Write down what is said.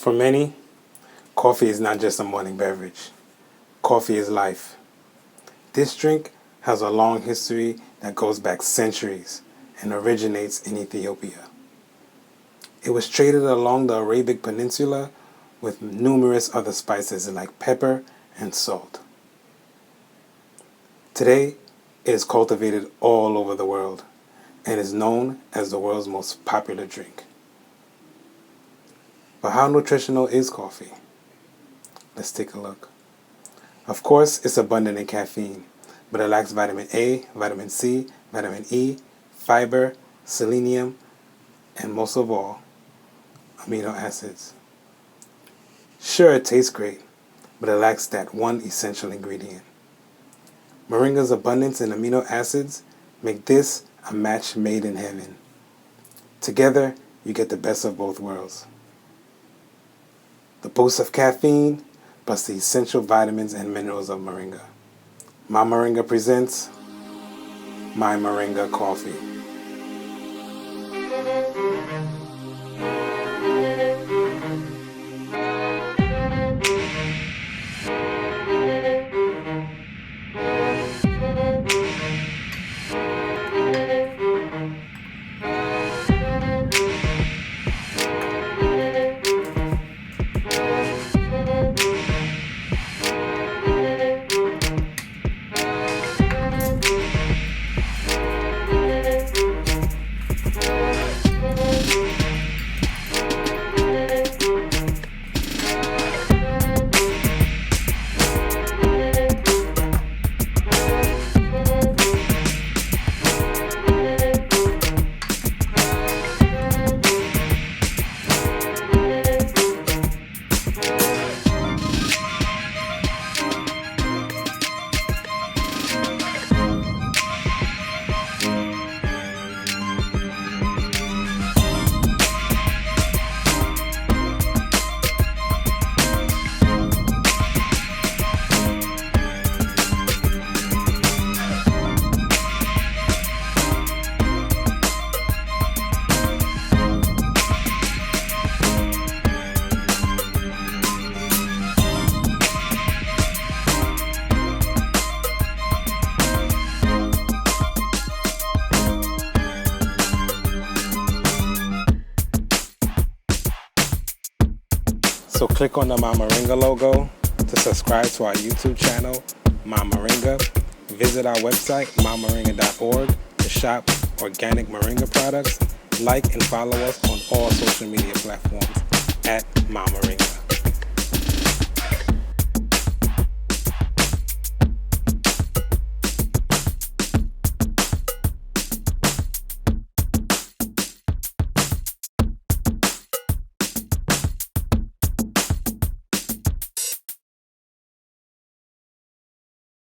For many, coffee is not just a morning beverage. Coffee is life. This drink has a long history that goes back centuries and originates in Ethiopia. It was traded along the Arabic Peninsula with numerous other spices like pepper and salt. Today, it is cultivated all over the world and is known as the world's most popular drink. But how nutritional is coffee? Let's take a look. Of course, it's abundant in caffeine, but it lacks vitamin A, vitamin C, vitamin E, fiber, selenium, and most of all, amino acids. Sure, it tastes great, but it lacks that one essential ingredient. Moringa's abundance in amino acids make this a match made in heaven. Together, you get the best of both worlds. The boost of caffeine, plus the essential vitamins and minerals of Moringa. My Moringa presents My Moringa Coffee. So click on the My Moringa logo to subscribe to our YouTube channel, My Moringa. Visit our website, mymoringa.org, to shop organic Moringa products. Like and follow us on all social media platforms at My Moringa.